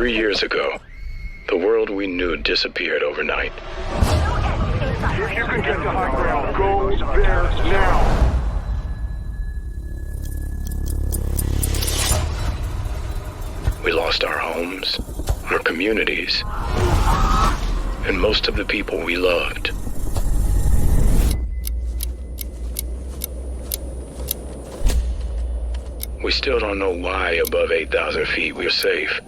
3 years ago, the world we knew disappeared overnight. If you can get to high ground, go there now. We lost our homes, our communities, and most of the people we loved. We still don't know why above 8,000 feet we're safe.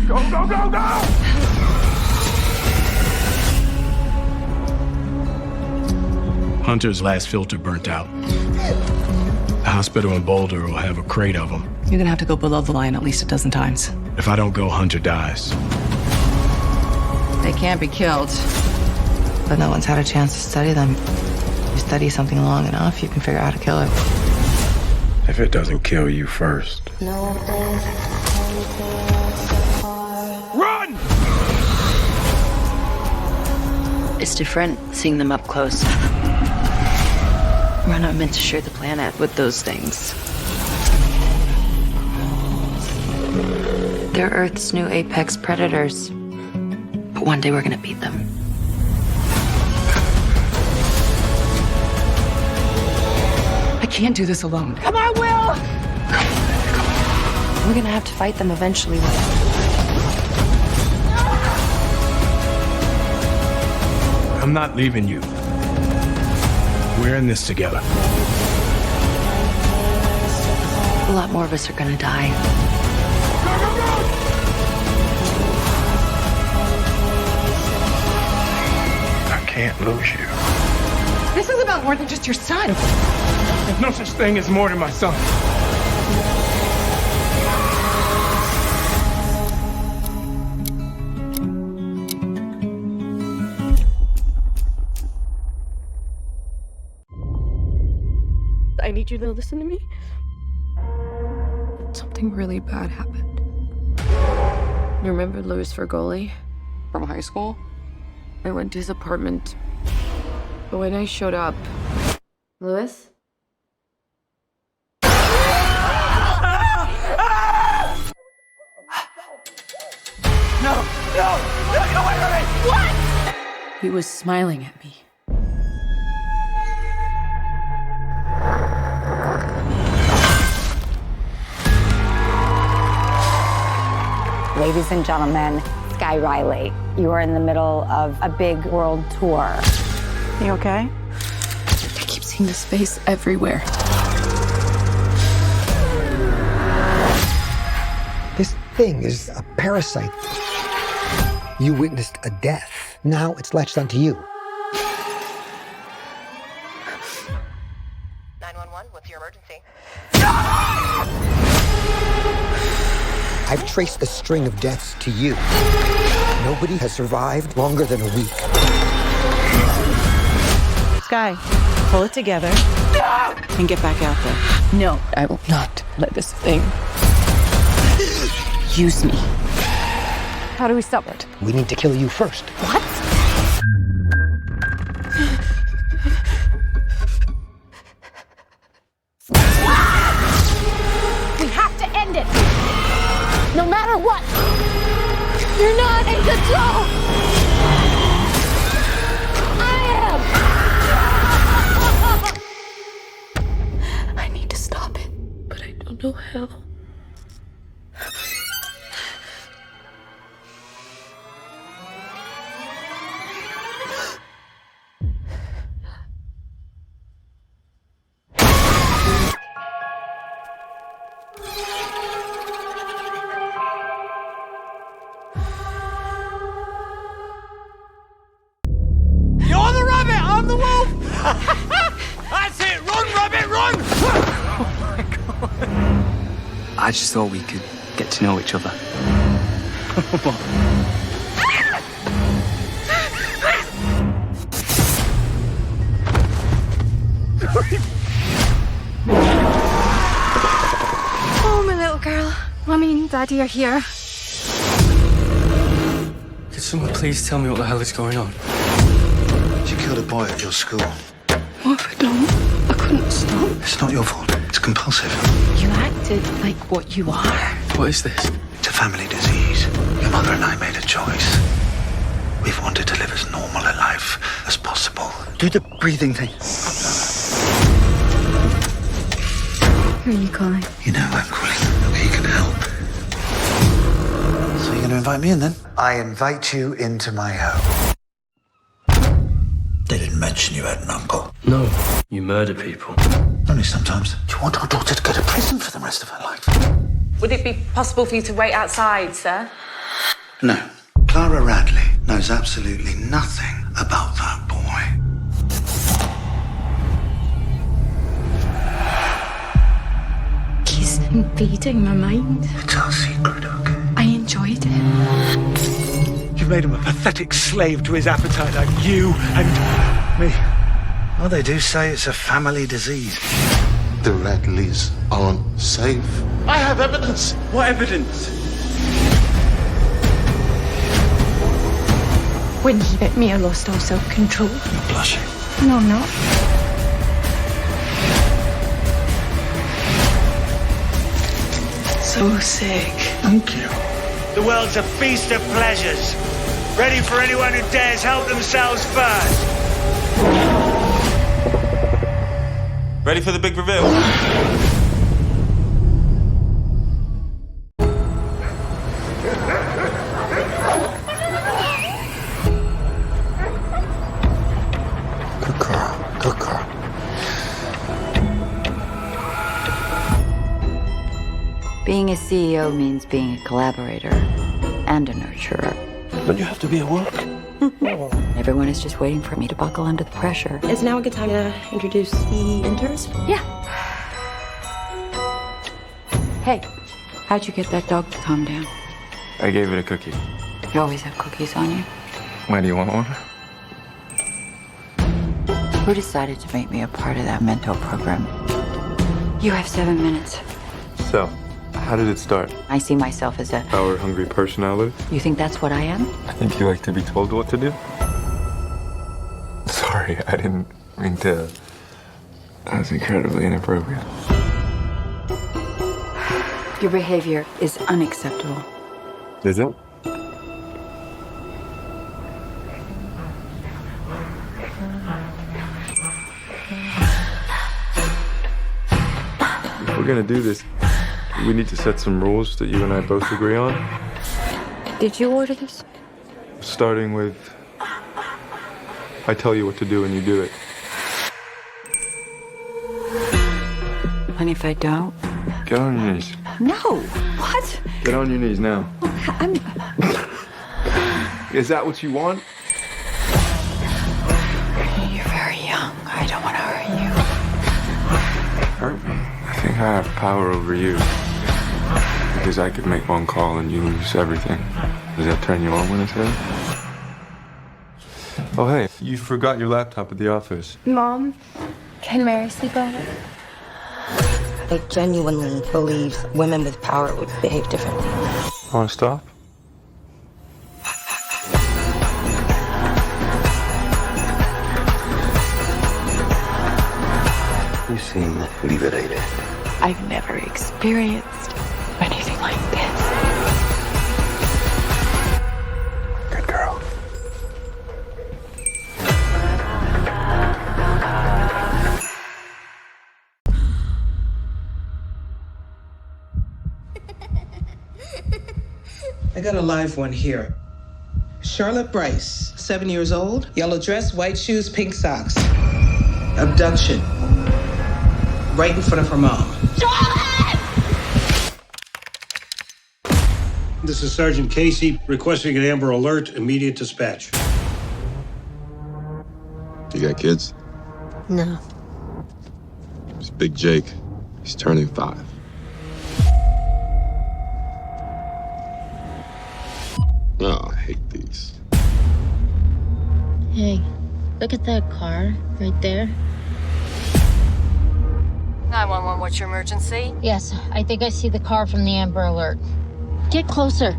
Go, go, go, go! Hunter's last filter burnt out. The hospital in Boulder will have a crate of them. You're gonna have to go below the line at least a dozen times. If I don't go, Hunter dies. They can't be killed, but no one's had a chance to study them. You study something long enough, you can figure out how to kill it. If it doesn't kill you first. Run! It's different seeing them up close. We're not meant to share the planet with those things. They're Earth's new apex predators. But one day we're gonna beat them. I can't do this alone. Come on, Will! We're gonna have to fight them eventually. I'm not leaving you. We're in this together. A lot more of us are gonna die. I can't lose you. This is about more than just your son. There's no such thing as more than my son. I need you to listen to me. Something really bad happened. You remember Louis Fergoli? From high school? I went to his apartment. But when I showed up... Louis? No! No! Get away from me! What? He was smiling at me. Ladies and gentlemen, Sky Riley, you are in the middle of a big world tour. You okay? I keep seeing this face everywhere. This thing is a parasite. You witnessed a death. Now it's latched onto you. 911, what's your emergency? I've traced the string of deaths to you. Nobody has survived longer than a week. Sky, pull it together and get back out there. No, I will not let this thing use me. How do we stop it? We need to kill you first. What? We have to end it! No matter what! You're not in control! I am! I need to stop it, but I don't know how. You're the rabbit! I'm the wolf! That's it! Run, rabbit, run! I just thought we could get to know each other. Oh, my little girl. Mommy and Daddy are here. Could someone please tell me what the hell is going on? You killed a boy at your school. What have I done? I couldn't stop. It's not your fault. It's compulsive. You acted like what you are. What is this? It's a family disease. Your mother and I made a choice. We've wanted to live as normal a life as possible. Do the breathing thing. Who are you calling? You know I'm calling. We can help. So you're going to invite me in then? I invite you into my home. They didn't mention you had an uncle. No. You murder people. Only sometimes. Do you want our daughter to go to prison for the rest of her life? Would it be possible for you to wait outside, sir? No. Clara Radley knows absolutely nothing about that boy. He's invading my mind. It's our secret, okay? I enjoyed it. You've made him a pathetic slave to his appetite like you and me. Well, they do say it's a family disease. The Radleys aren't safe. I have evidence. What evidence? When he bit me, I lost all self-control. You're blushing. No, I'm not. So sick. Thank you. The world's a feast of pleasures, ready for anyone who dares help themselves first. Ready for the big reveal? Good girl. Good girl. Being a CEO means being a collaborator and a nurturer. Don't you have to be at work? Everyone is just waiting for me to buckle under the pressure. Is now a good time to introduce the interns? Yeah. Hey, how'd you get that dog to calm down? I gave it a cookie. You always have cookies on you. Why do you want one? Who decided to make me a part of that mentor program? You have 7 minutes. So, how did it start? I see myself as a... Power-hungry personality? You think that's what I am? I think you like to be told what to do. Sorry, I didn't mean to... That was incredibly inappropriate. Your behavior is unacceptable. Is it? If we're gonna do this, we need to set some rules that you and I both agree on. Did you order this? Starting with, I tell you what to do and you do it. And if I don't? Get on your knees. No! What? Get on your knees now. I'm... Is that what you want? You're very young. I don't want to hurt Hurt me? I think I have power over you. Because I could make one call and you lose everything. Does that turn you on when I say it? Oh, hey, you forgot your laptop at the office. Mom, can Mary sleep over? I genuinely believe women with power would behave differently. Want to stop? You seem liberated. I've never experienced anything like this. Good girl. I got a live one here. Charlotte Bryce, 7 years old, yellow dress, white shoes, pink socks. Abduction. Right in front of her mom. This is Sergeant Casey requesting an Amber Alert, immediate dispatch. You got kids? No. It's Big Jake. He's turning 5. Oh, I hate these. Hey, look at that car right there. 911, what's your emergency? Yes, I think I see the car from the Amber Alert. Get closer. Go!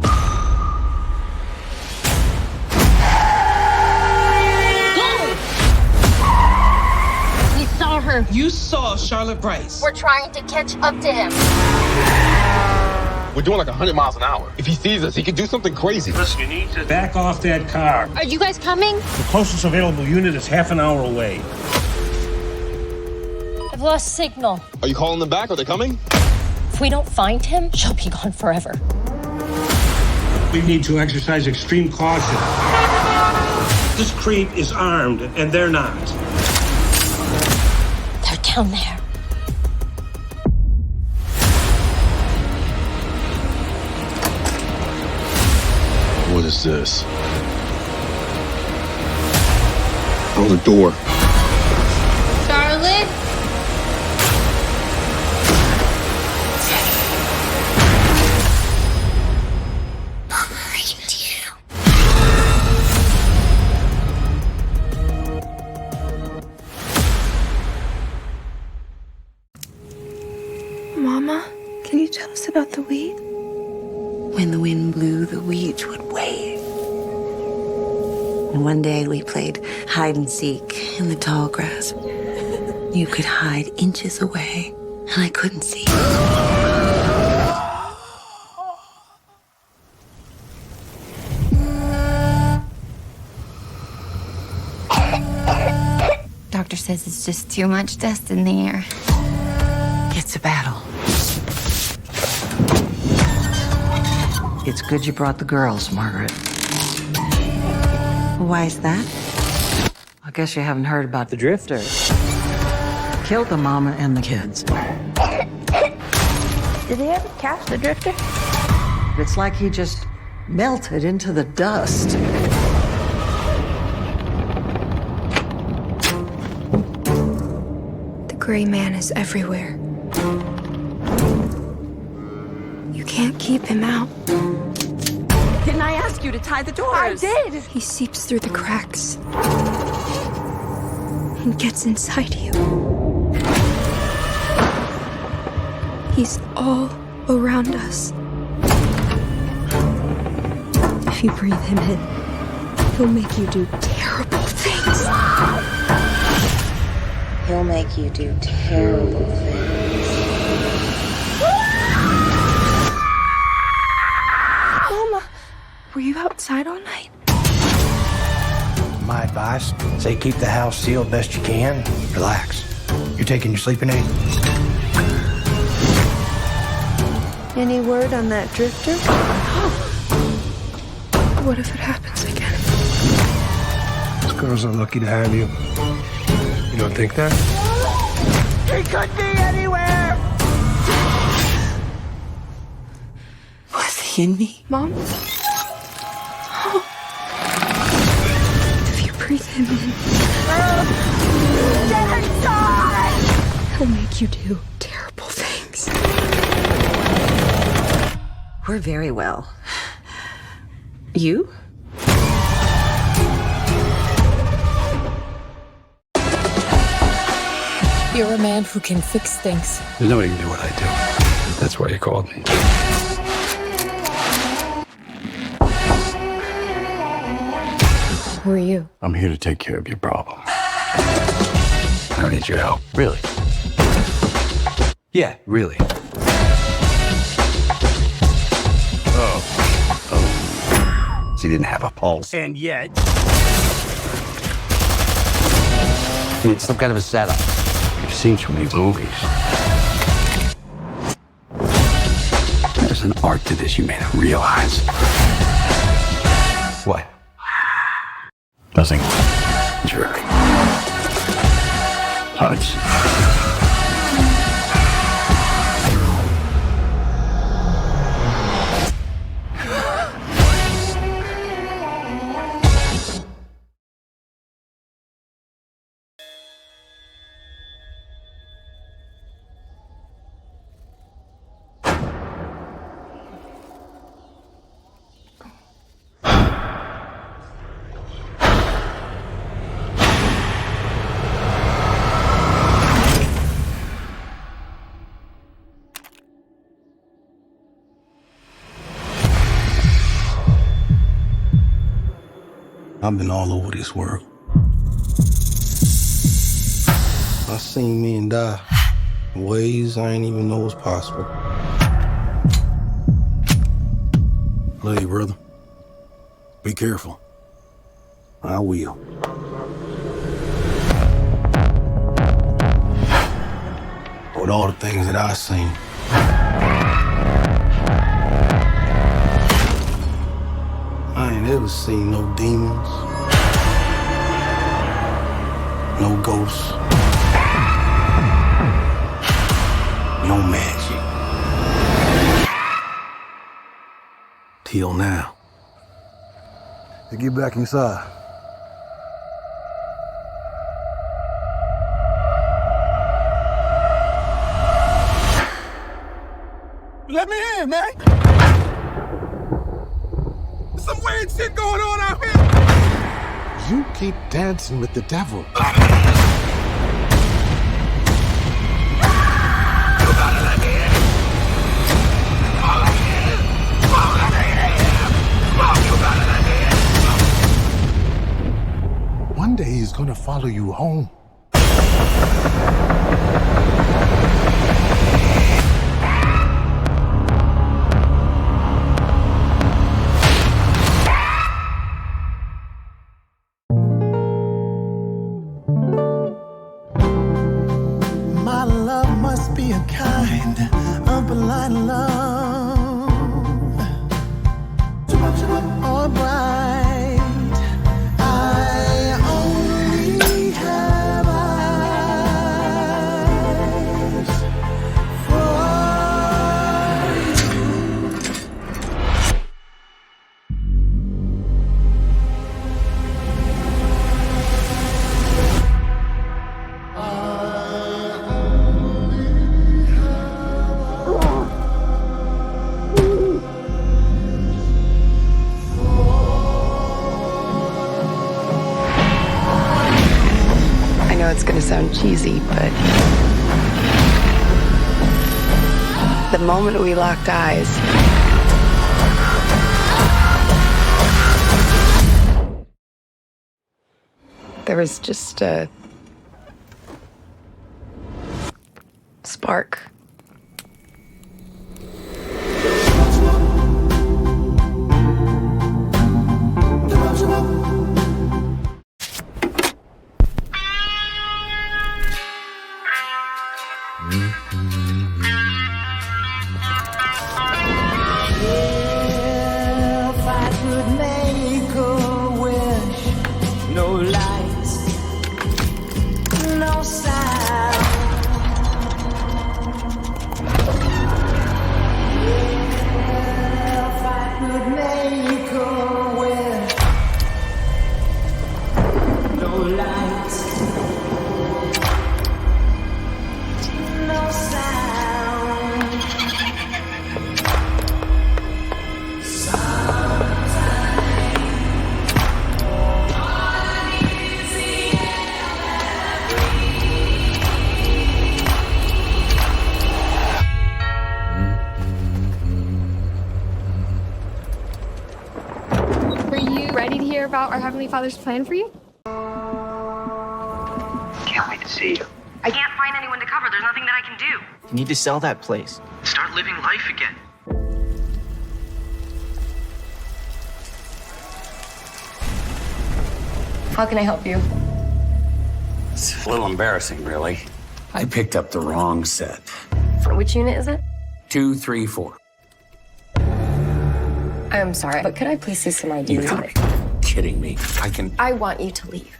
We saw her. You saw Charlotte Bryce. We're trying to catch up to him. We're doing like 100 miles an hour. If he sees us, he could do something crazy. Listen, you need to back off that car. Are you guys coming? The closest available unit is half an hour away. I've lost signal. Are you calling them back? Are they coming? If we don't find him, she'll be gone forever. We need to exercise extreme caution. This creep is armed, and they're not. They're down there. What is this? Oh, the door. Charlotte? Mama, can you tell us about the wheat? When the wind blew, the wheat would wave. And one day we played hide and seek in the tall grass. You could hide inches away, and I couldn't see. Doctor says it's just too much dust in the air. It's a battle. It's good you brought the girls, Margaret. Why is that? I guess you haven't heard about the Drifter. Killed the mama and the kids. Did they ever catch the Drifter? It's like he just melted into the dust. The gray man is everywhere. You can't keep him out. Didn't I ask you to tie the doors? I did! He seeps through the cracks and gets inside you. He's all around us. If you breathe him in, he'll make you do terrible things. He'll make you do terrible things. Mama, were you outside all night? My advice, say keep the house sealed best you can. Relax. You're taking your sleeping aid? Any word on that Drifter? What if it happens again? These girls are lucky to have you. You don't think that? He could be anywhere! Was he in me? Mom? Oh. If you breathe him in, Get inside! he'll make you do terrible things. We're very well. You? You're a man who can fix things. There's nobody can do what I do. That's why you called me. Who are you? I'm here to take care of your problem. I don't need your help. Really? Yeah, really. Oh. So you didn't have a pulse. And yet... It's some kind of a setup. You've seen too many movies. There's an art to this you may not realize. What? Nothing. Jerk. Touch. I've been all over this world. I seen men die in ways I ain't even know was possible. Love you, brother. Be careful. I will. With all the things that I've seen, I ain't ever seen no demons, no ghosts, no magic. Till now. Now get back inside. Let me in, man. There's some weird shit going on out here. You keep dancing with the devil. One day he's gonna follow you home. My love must be a kind of blind love, or bright. I only have eyes for you. I know it's gonna sound cheesy, but the moment we locked eyes, there was just a spark. If I could make a wish, no lights, no sound. If I could make a wish, no lights, no sound. Are you ready to hear about our Heavenly Father's plan for you? Can't wait to see you. I can't find anyone to cover. There's nothing that I can do. You need to sell that place. Start living life again. How can I help you? It's a little embarrassing, really. I picked up the wrong set. Which unit is it? 2, 3, 4. I'm sorry, but could I please see some ID? You gotta be kidding me. I want you to leave.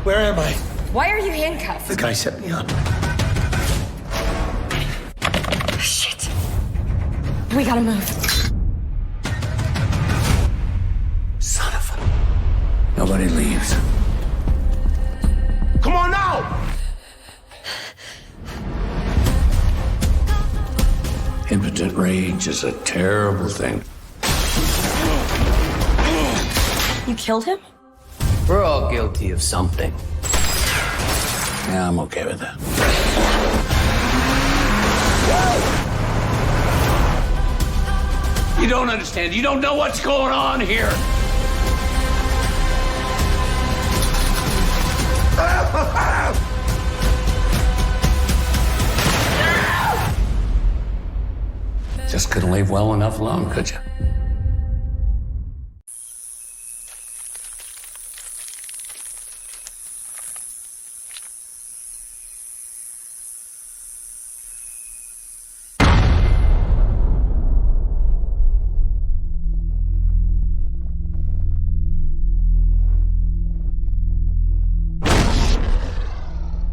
Where am I? Why are you handcuffed? The guy set me up. Shit. We gotta move. Son of a... Nobody leaves. Come on now! Impotent rage is a terrible thing. You killed him? We're all guilty of something. Yeah, I'm okay with that. You don't understand. You don't know what's going on here. couldn't leave well enough alone, could you?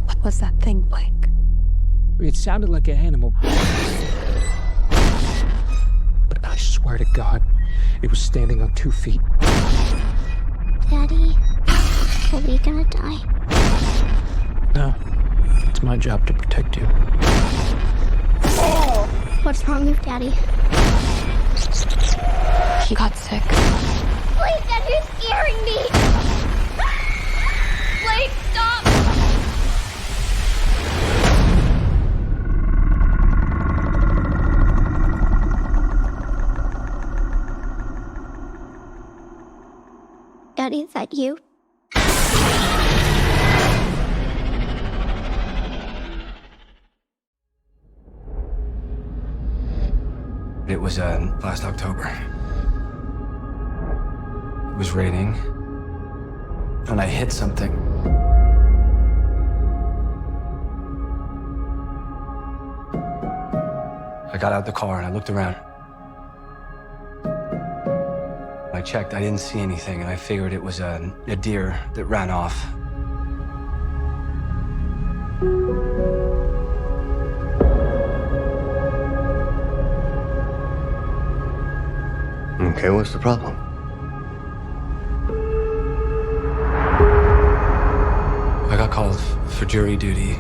What was that thing, Blake? It sounded like an animal. But I swear to God, it was standing on 2 feet. Daddy, are we gonna die? No, it's my job to protect you. What's wrong with Daddy? He got sick. Blake, Dad, you're scaring me! Blake, stop! Daddy, is that you? It was last October. It was raining, and I hit something. I got out the car and I looked around. I checked, I didn't see anything, and I figured it was a deer that ran off. Okay, what's the problem? I got called for jury duty.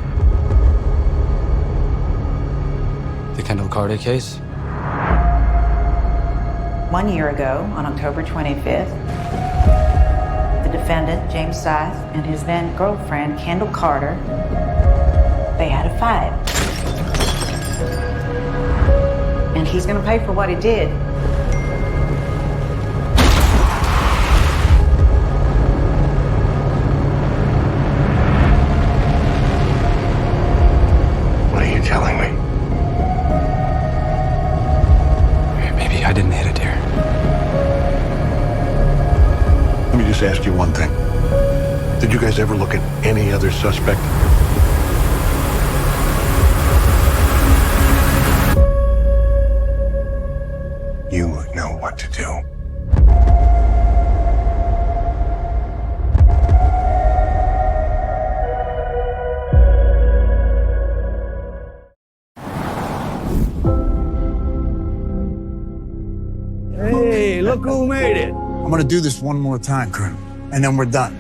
The Kendall Carter case? 1 year ago, on October 25th, the defendant, James Scythe, and his then girlfriend, Kendall Carter, they had a fight. And he's gonna pay for what he did. What are you telling me? Maybe I didn't hit a deer. Let me just ask you one thing. Did you guys ever look at any other suspect? You know what to do. Hey, look who made it. I'm gonna do this one more time, Colonel, and then we're done.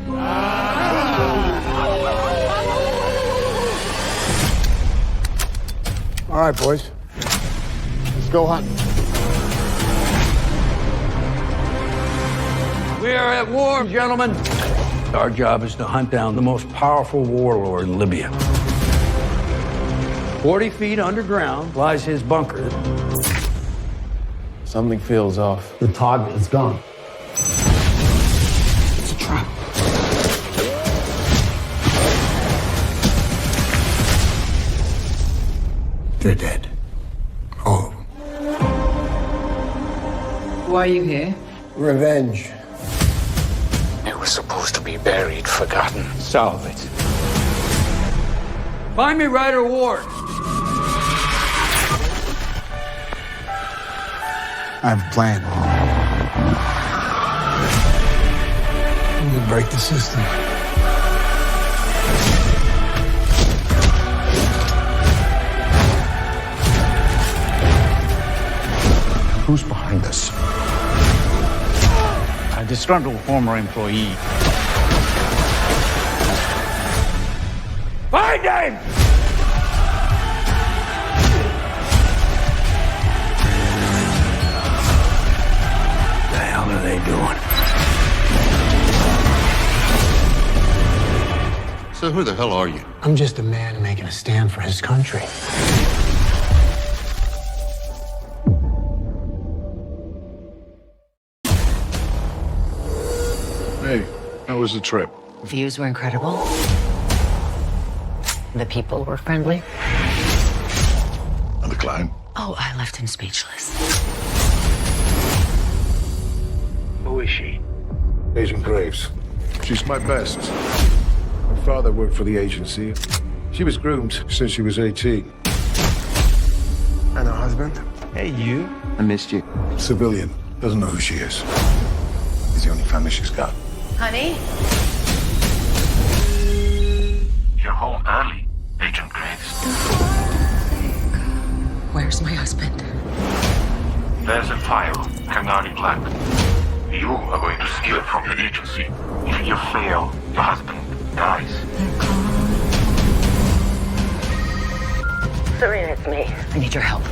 All right, boys. Let's go hunting. We are at war, gentlemen. Our job is to hunt down the most powerful warlord in Libya. 40 feet underground lies his bunker. Something feels off. The target is gone. It's a trap. They're dead. All of them. Why are you here? Revenge. It was supposed to be buried, forgotten. Solve it. Find me Ryder Ward. I have a plan. I'm gonna break the system. Who's behind this? A disgruntled former employee. Find him! The hell are they doing? So who the hell are you? I'm just a man making a stand for his country. Hey, how was the trip? Views were incredible. The people were friendly. On the climb? Oh, I left him speechless. Who is she? Agent Graves. She's my best. Her father worked for the agency. She was groomed since she was 18. And her husband? Hey, you. I missed you. Civilian. Doesn't know who she is. He's the only family she's got. Honey? You're home early, Agent Graves. Where's my husband? There's a file, Canary Black. You are going to steal it from the agency. If you fail, your husband dies. Serena, it's me. I need your help.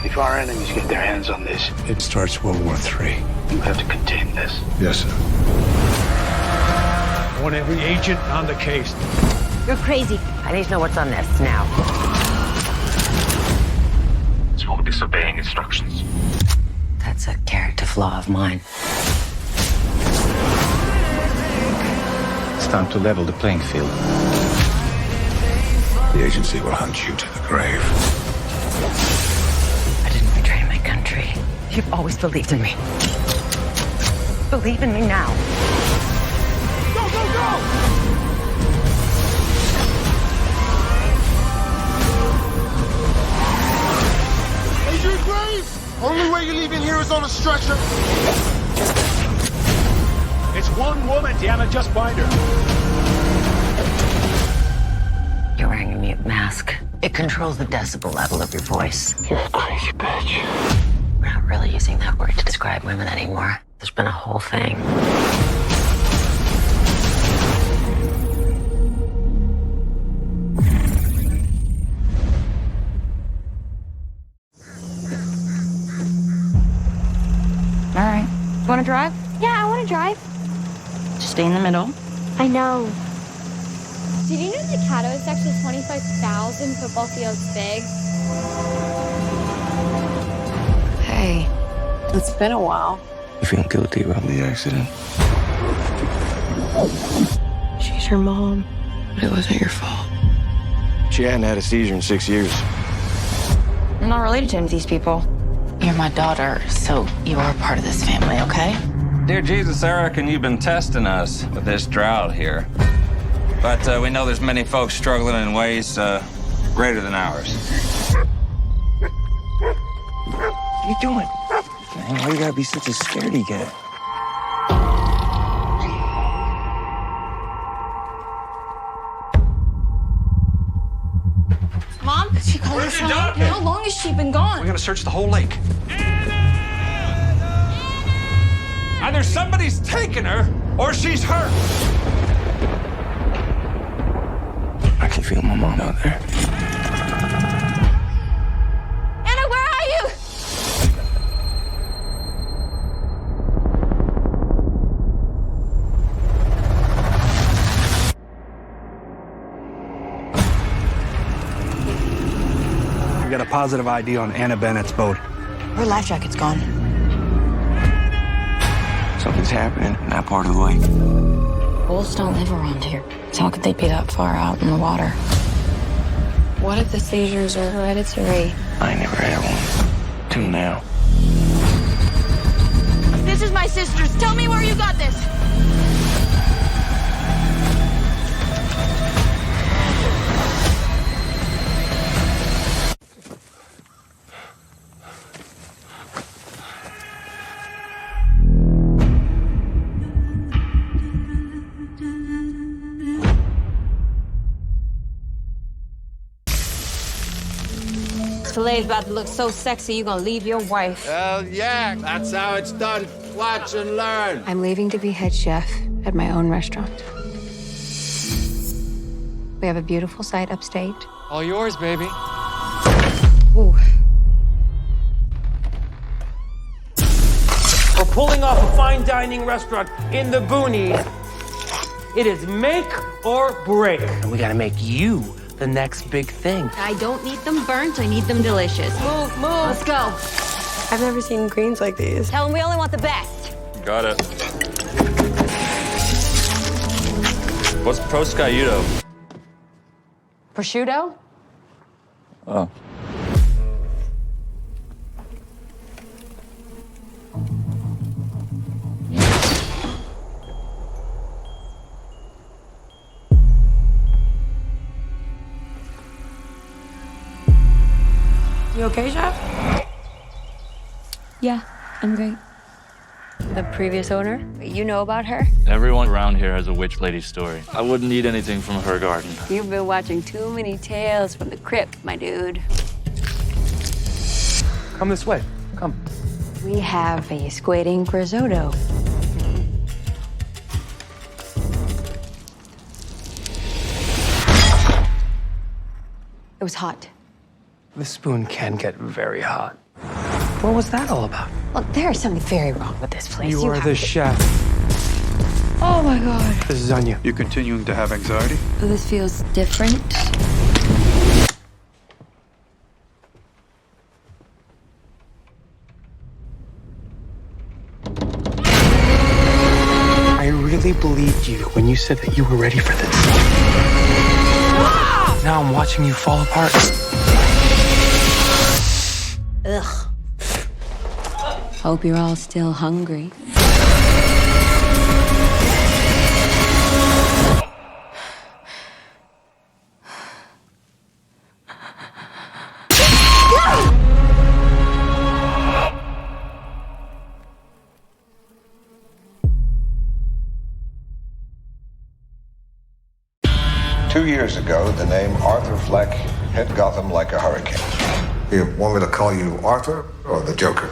If our enemies get their hands on this, It starts World War III. you have to contain this. Yes, sir. I want every agent on the case. You're crazy. I need to know what's on this now. So disobeying instructions. That's a character flaw of mine. It's time to level the playing field. The agency will hunt you to the grave. I didn't betray my country. You've always believed in me. Believe in me now. Go, go, go! Agent Graves! Only way you're leaving here is on a stretcher. It's one woman, damn it, just find her. You're wearing a mute mask. It controls the decibel level of your voice. You're a crazy bitch. We're not really using that word to describe women anymore. There's been a whole thing. All right. You want to drive? Yeah, I want to drive. Just stay in the middle. I know. Did you know that Caddo is actually 25,000 football fields big? Hey. It's been a while. You feel guilty about the accident? She's your mom. But it wasn't your fault. She hadn't had a seizure in 6 years. I'm not related to any of these people. You're my daughter, so you are a part of this family, okay? Dear Jesus, I reckon you've been testing us with this drought here. But we know there's many folks struggling in ways greater than ours. What are you doing? Man, why you gotta be such a scaredy cat? Mom, did she call us home? How long has she been gone? We're gonna search the whole lake. Either somebody's taken her or she's hurt. I can feel my mom out there. Anna, where are you? We got a positive ID on Anna Bennett's boat. Her life jacket's gone. Something's happening in that part of the lake. Wolves don't live around here. So how could they be that far out in the water? What if the seizures are hereditary? I never had one. Till now. This is my sister's. Tell me where you got this. Fille's about to look so sexy, you're gonna leave your wife. Hell yeah, that's how it's done. Watch and learn. I'm leaving to be head chef at my own restaurant. We have a beautiful site upstate. All yours, baby. Ooh. We're pulling off a fine dining restaurant in the boonies. It is make or break. And we gotta make you the next big thing. I don't need them burnt, I need them delicious. Move, move. Let's go. I've never seen greens like these. Tell them we only want the best. Got it. What's prosciutto? Prosciutto? Oh. You okay, Chef? Yeah, I'm great. The previous owner? You know about her? Everyone around here has a witch lady story. I wouldn't need anything from her garden. You've been watching too many tales from the crypt, my dude. Come this way. Come. We have a squid ink risotto. It was hot. This spoon can get very hot. What was that all about? Well, there is something very wrong with this place. You are have the to- chef. Oh my god. This is on you. You continuing to have anxiety? This feels different. I really believed you when you said that you were ready for this. Now I'm watching you fall apart. Ugh. Hope you're all still hungry. Two years ago, the name Arthur Fleck hit Gotham like a hurricane. You want me to call you Arthur or the Joker?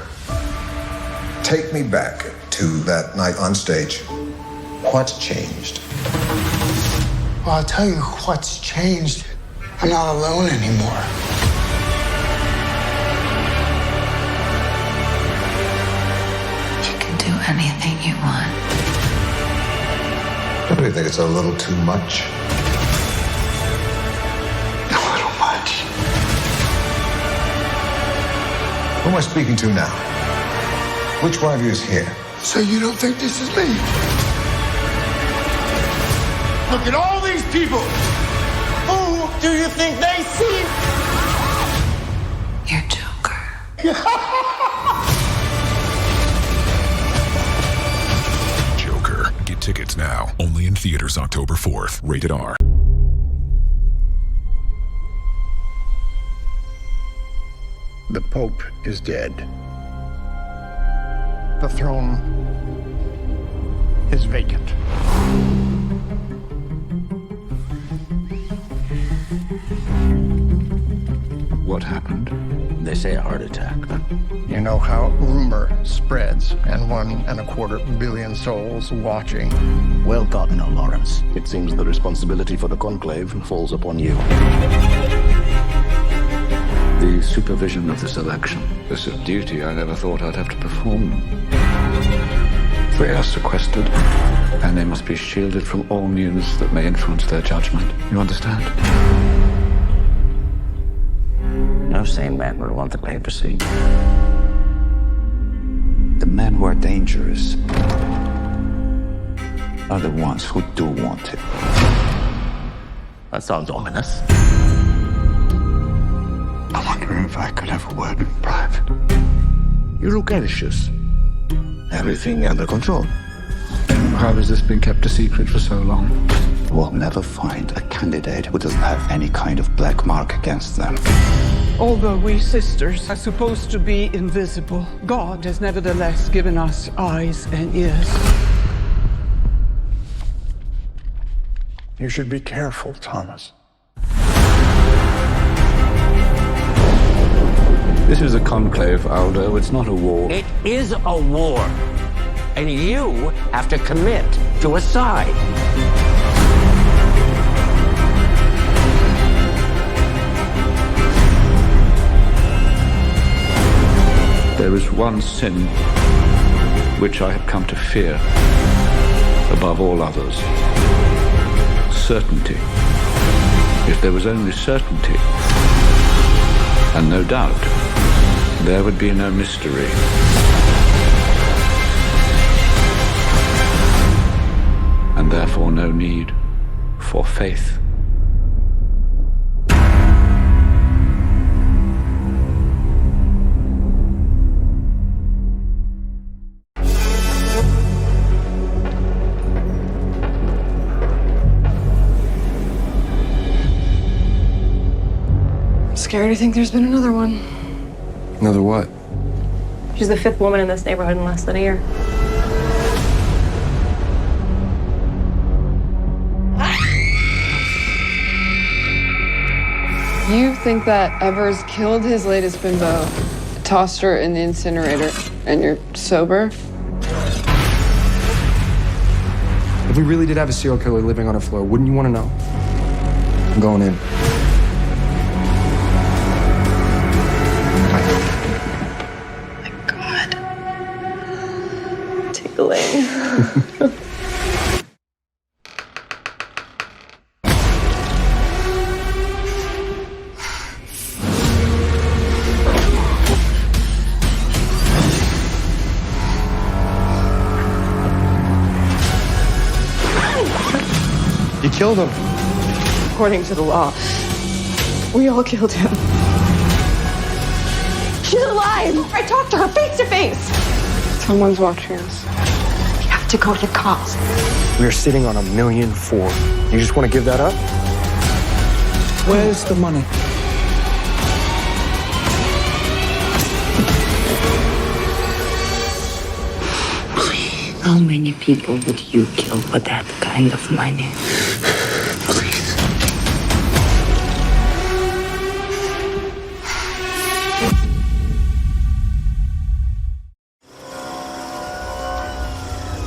Take me back to that night on stage. What's changed? Well, I'll tell you what's changed. I'm not alone anymore. You can do anything you want. Don't you think it's a little too much? A little much. Who am I speaking to now? Which one of you is here? So you don't think this is me? Look at all these people. Who do you think they see? You're Joker. Joker. Get tickets now. Only in theaters October 4th. Rated R. The Pope is dead. The throne is vacant. What happened? They say a heart attack. You know how rumor spreads, and 1.25 billion souls watching. Well done, Lawrence. It seems the responsibility for the Conclave falls upon you. The supervision of this election is a duty I never thought I'd have to perform. They are sequestered, and they must be shielded from all news that may influence their judgment. You understand? No sane man would want the papacy. The men who are dangerous are the ones who do want it. That sounds ominous. I wonder if I could have a word in private. You look anxious. Everything under control. How has this been kept a secret for so long? We'll never find a candidate who doesn't have any kind of black mark against them. Although we sisters are supposed to be invisible, God has nevertheless given us eyes and ears. You should be careful, Thomas. This is a conclave, Aldo. It's not a war. It is a war. And you have to commit to a side. There is one sin which I have come to fear above all others. Certainty. If there was only certainty and no doubt, there would be no mystery. And therefore no need for faith. Scary to think there's been another one. Another what? She's the 5th woman in this neighborhood in less than a year. You think that Evers killed his latest bimbo, tossed her in the incinerator, and you're sober? If we really did have a serial killer living on our floor, wouldn't you want to know? I'm going in. Tickling. You killed him. According to the law, we all killed him. She's alive! I talked to her face to face! Someone's watching us. We have to go to the cops. We are sitting on $1.4 million. You just want to give that up? Where's the money? How many people would you kill for that kind of money? Please.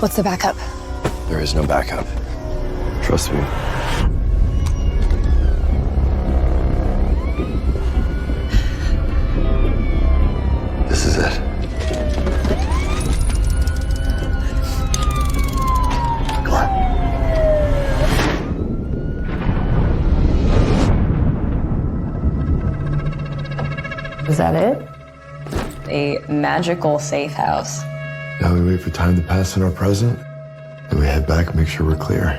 What's the backup? There is no backup. Trust me. This is it. Come on. Is that it? A magical safe house. Now we wait for time to pass in our present, then we head back and make sure we're clear.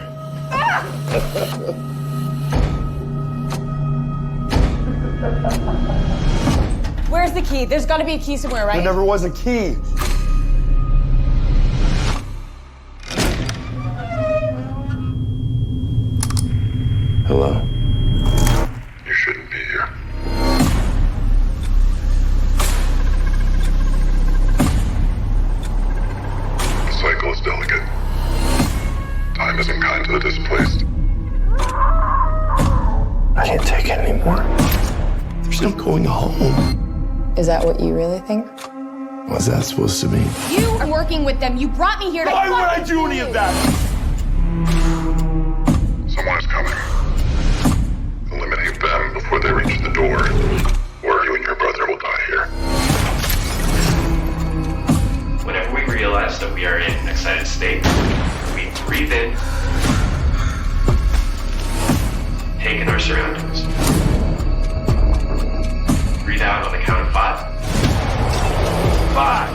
Where's the key? There's gotta be a key somewhere, right? There never was a key. Hello. You shouldn't be here. The cycle is delicate. Time isn't kind to the displaced. I can't take it anymore. There's no going home. Is that what you really think? What's that supposed to mean? You are working with them. You brought me here to. Why would I do any of that? Someone is coming. Eliminate them before they reach the door, or you and your brother will die here. Whenever we realize that we are in an excited state, we breathe in, take in our surroundings. Breathe out on the count of 5. 5,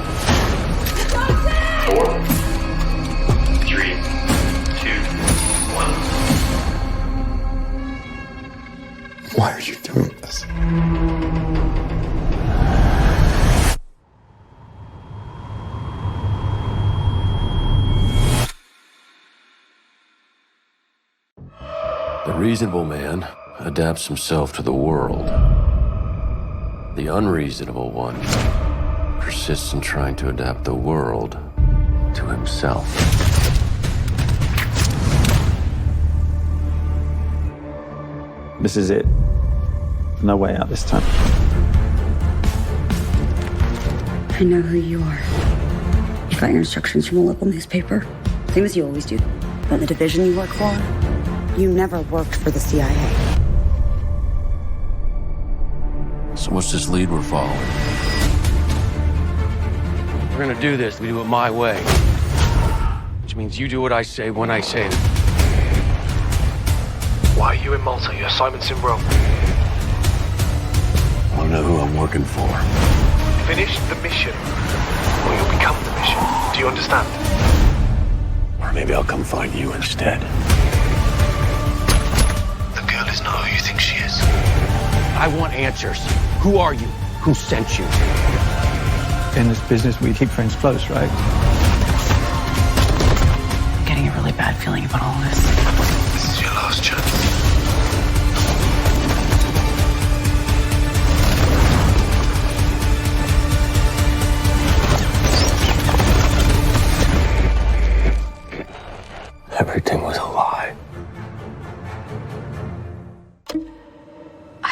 4, 3, 2, 1. Why are you doing this? The reasonable man adapts himself to the world. The unreasonable one persists in trying to adapt the world to himself. This is it. No way out this time. I know who you are. You got your instructions from a local newspaper. Same as you always do. But the division you work for, you never worked for the CIA. So what's this lead we're following? We're gonna do this. We do it my way. Which means you do what I say when I say it. Why are you in Malta? Your assignment's in Rome. I don't know who I'm working for. Finish the mission, or you'll become the mission. Do you understand? Or maybe I'll come find you instead. The girl is not who you think she is. I want answers. Who are you? Who sent you? In this business, we keep friends close, right? I'm getting a really bad feeling about all this. This is your last chance.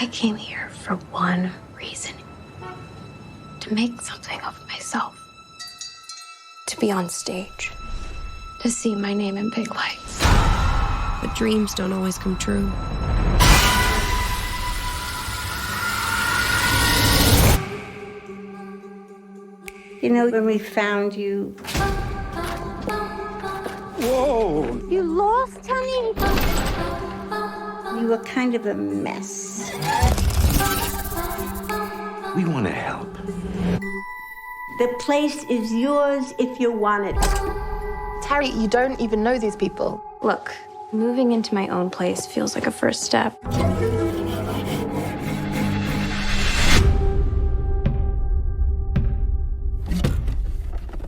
I came here for one reason. To make something of myself. To be on stage. To see my name in big lights. But dreams don't always come true. You know, when we found you... Whoa! You lost, honey? You were kind of a mess. We want to help. The place is yours if you want it. Terry, you don't even know these people. Look, moving into my own place feels like a first step.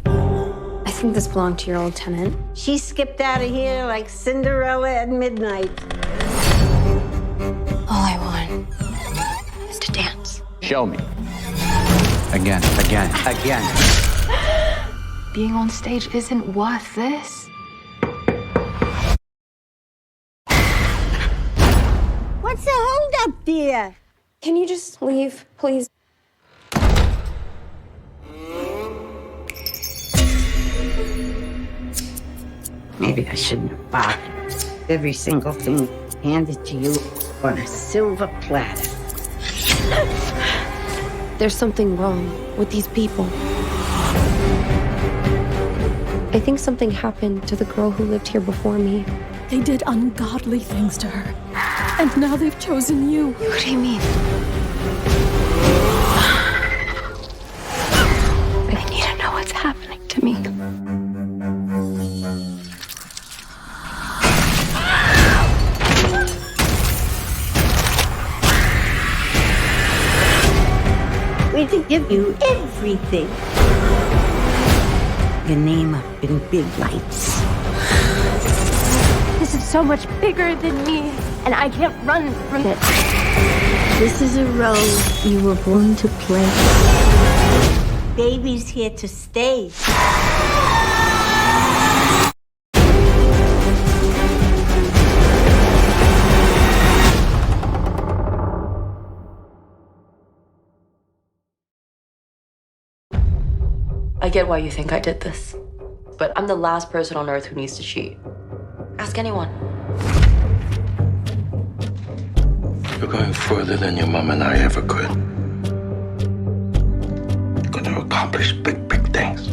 I think this belonged to your old tenant. She skipped out of here like Cinderella at midnight. All I want is to dance. Show me. Again. Being on stage isn't worth this. What's the holdup, dear? Can you just leave, please? Maybe I shouldn't have bothered. Every single thing handed to you on a silver platter. There's something wrong with these people. I think something happened to the girl who lived here before me. They did ungodly things to her. And now they've chosen you. What do you mean? I need to know what's happening to me. We can give you everything. Your name up in big lights. This is so much bigger than me, and I can't run from it. This is a role you were born to play. Baby's here to stay. I get why you think I did this. But I'm the last person on Earth who needs to cheat. Ask anyone. You're going further than your mom and I ever could. You're going to accomplish big, big things.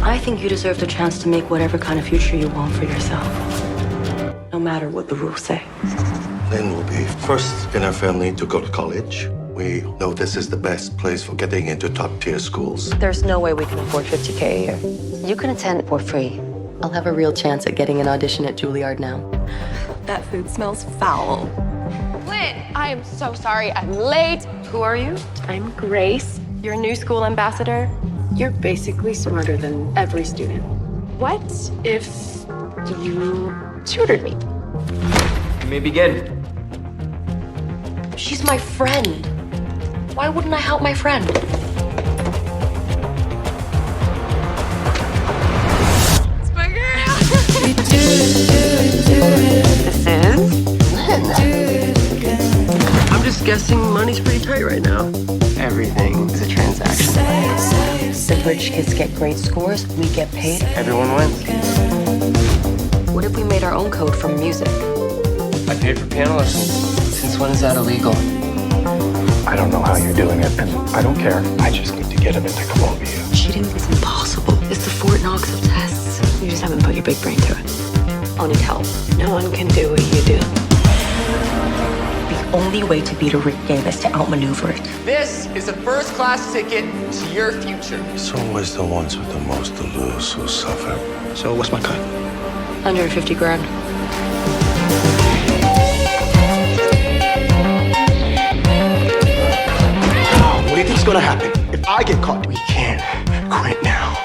I think you deserve the chance to make whatever kind of future you want for yourself. No matter what the rules say. Lynn will be first in our family to go to college. We know this is the best place for getting into top-tier schools. There's no way we can afford $50K a year. You can attend for free. I'll have a real chance at getting an audition at Juilliard now. That food smells foul. Lynn, I am so sorry I'm late. Who are you? I'm Grace, your new school ambassador. You're basically smarter than every student. What if you tutored me? You may begin. She's my friend. Why wouldn't I help my friend? It's my girl. This is Lynn. I'm just guessing money's pretty tight right now. Everything is a transaction. The rich kids get great scores, we get paid. Everyone wins. What if we made our own code from music? I paid for piano lessons. Since when is that illegal? I don't know how you're doing it, and I don't care. I just need to get him into Columbia. Cheating is impossible. It's the Fort Knox of tests. You just haven't put your big brain to it. I'll need help. No one can do what you do. The only way to beat a rigged game is to outmaneuver it. This is a first-class ticket to your future. It's always the ones with the most to lose who suffer. So what's my cut? 150 grand. What do you think's gonna happen if I get caught? We can't quit now.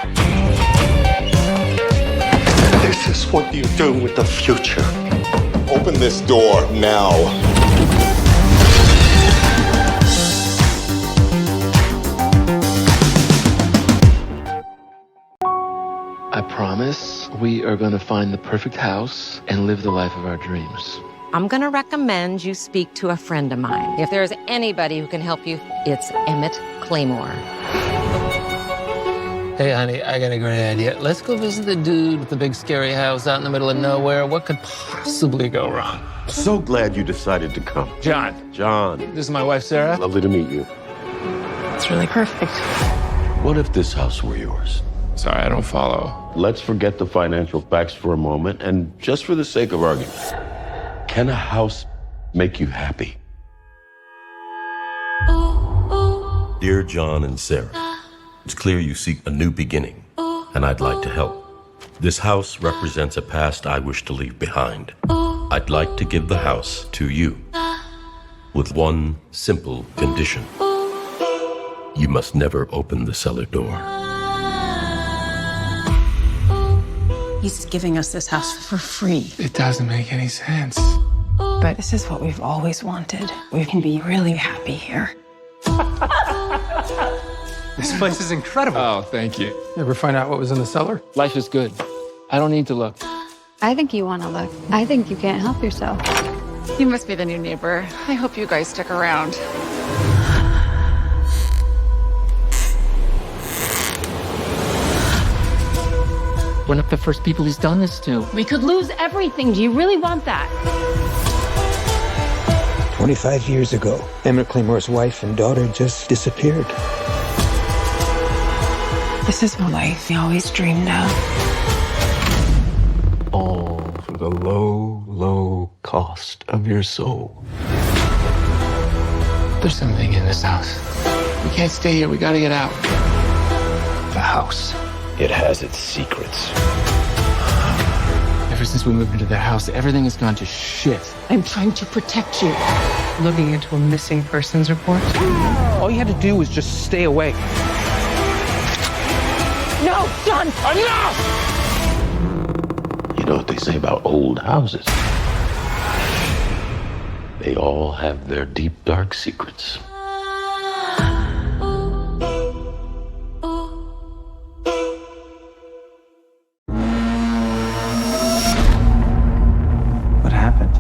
This is what you do with the future. Open this door now. I promise we are going to find the perfect house and live the life of our dreams. I'm gonna recommend you speak to a friend of mine. If there's anybody who can help you, it's Emmett Claymore. Hey, honey, I got a great idea. Let's go visit the dude with the big scary house out in the middle of nowhere. What could possibly go wrong? So glad you decided to come. John. John. This is my wife, Sarah. Lovely to meet you. It's really perfect. What if this house were yours? Sorry, I don't follow. Let's forget the financial facts for a moment, and just for the sake of argument, can a house make you happy? Dear John and Sarah, it's clear you seek a new beginning, and I'd like to help. This house represents a past I wish to leave behind. I'd like to give the house to you, with one simple condition. You must never open the cellar door. He's giving us this house for free. It doesn't make any sense. But this is what we've always wanted. We can be really happy here. This place is incredible. Oh, thank you. Ever find out what was in the cellar? Life is good. I don't need to look. I think you want to look. I think you can't help yourself. You must be the new neighbor. I hope you guys stick around. We're not the first people he's done this to. We could lose everything. Do you really want that? 25 years ago, Emmett Claymore's wife and daughter just disappeared. This is the life we always dreamed of. All for the low, low cost of your soul. There's something in this house. We can't stay here. We gotta get out. The house. It has its secrets. Ever since we moved into the house, everything has gone to shit. I'm trying to protect you. Looking into a missing persons report? All you had to do was just stay away. No, John! Enough! You know what they say about old houses? They all have their deep, dark secrets. What happened?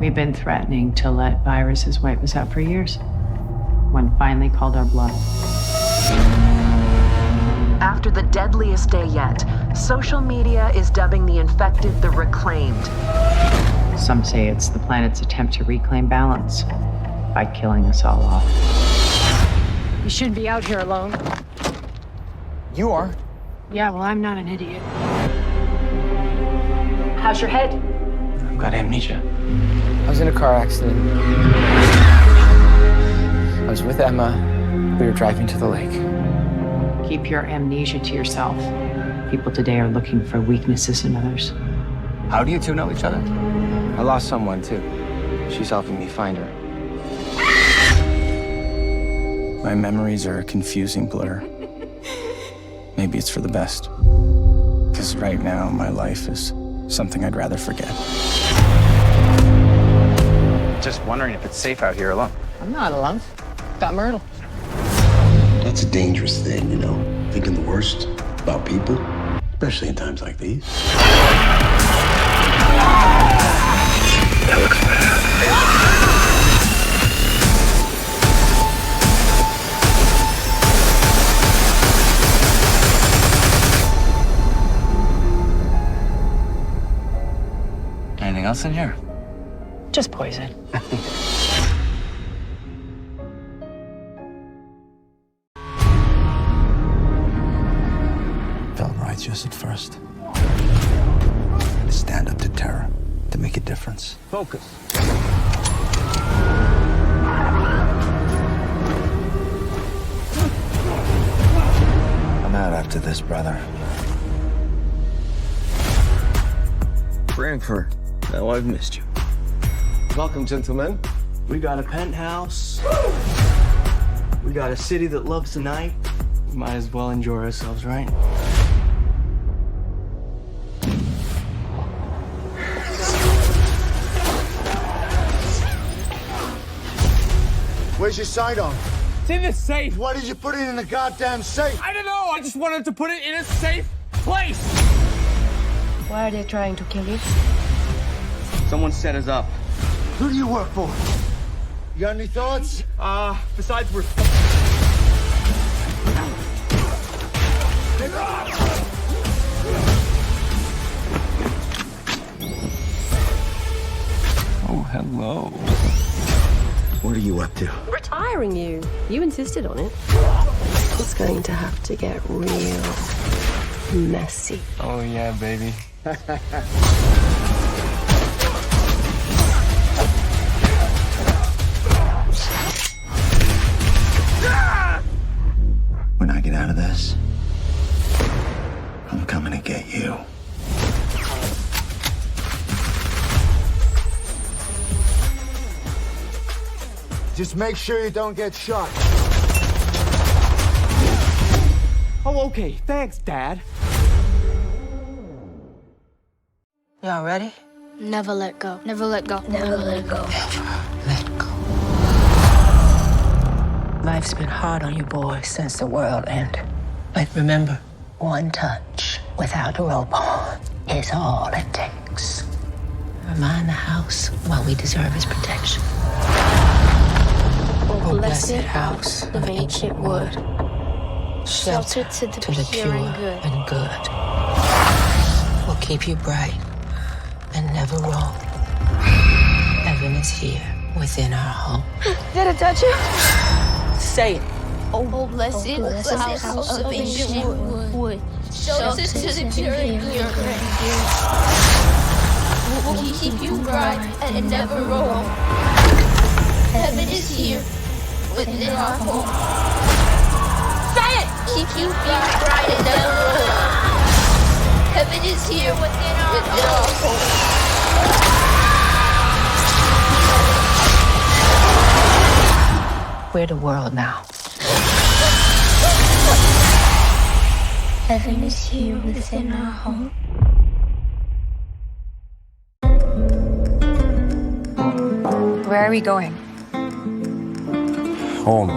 We've been threatening to let viruses wipe us out for years. One finally called our bluff. After the deadliest day yet, social media is dubbing the infected the reclaimed. Some say it's the planet's attempt to reclaim balance by killing us all off. You shouldn't be out here alone. You are. Yeah, well, I'm not an idiot. How's your head? I've got amnesia. I was in a car accident. I was with Emma. We were driving to the lake. Keep your amnesia to yourself. People today are looking for weaknesses in others. How do you two know each other? I lost someone, too. She's helping me find her. My memories are a confusing blur. Maybe it's for the best. Because right now, my life is something I'd rather forget. Just wondering if it's safe out here alone. I'm not alone. Got Myrtle. That's a dangerous thing, you know, thinking the worst about people, especially in times like these. That looks bad. Anything else in here? Just poison. Felt righteous at first. To stand up to terror, to make a difference. Focus. I'm out after this, brother. Frankfurt. Now I've missed you. Welcome, gentlemen. We got a penthouse. We got a city that loves the night. We might as well enjoy ourselves, right? Where's your sidearm? It's in the safe. Why did you put it in the goddamn safe? I don't know. I just wanted to put it in a safe place. Why are they trying to kill you? Someone set us up. Who do you work for? You got any thoughts? Besides we're... Oh, hello. What are you up to? Retiring you. You insisted on it. It's going to have to get real messy. Oh, yeah, baby. When I get out of this, I'm coming to get you. Just make sure you don't get shot. Oh, okay. Thanks, Dad. Y'all ready? Never let go. Never let go. Never let go. Let go. Life's been hard on you boys since the world ended. But remember, one touch without a rope on is all it takes. Remind the house what we deserve is protection. Oh, blessed house of ancient wood, Shelter to the pure and good. Will keep you bright and never wrong. Heaven is here within our home. Did it touch you? Say it. Oh, blessed house of ancient wood, shelter to the pure and good. Will keep you bright and never wrong. Heaven is here within our home. Say it! Keep you bright and never wrong. Heaven is here within our home. We're the world now. Heaven is here within our home. Where are we going? Home.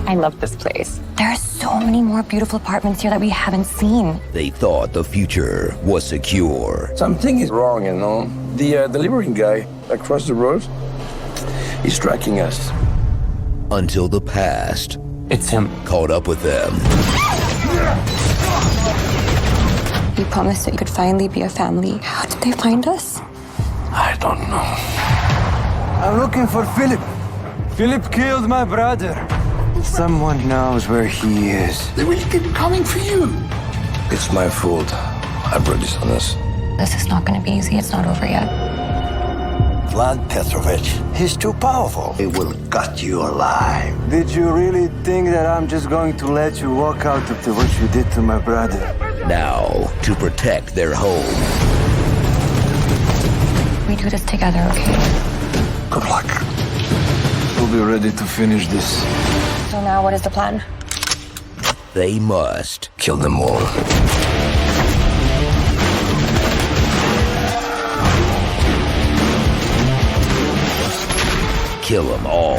I love this place. There are so many more beautiful apartments here that we haven't seen. They thought the future was secure. Something is wrong, you know. The delivering guy across the road, he's tracking us. Until the past. It's him. Caught up with them. You promised that you could finally be a family. How did they find us? I don't know. I'm looking for Philip. Philip killed my brother. Someone knows where he is. They will keep coming for you. It's my fault. I brought this on us. This is not going to be easy. It's not over yet. Vlad Petrovich, he's too powerful. It will gut you alive. Did you really think that I'm just going to let you walk out after what you did to my brother? Now, to protect their home. We do this together, okay? Good luck. We'll be ready to finish this. So now what is the plan? They must kill them all. Kill them all.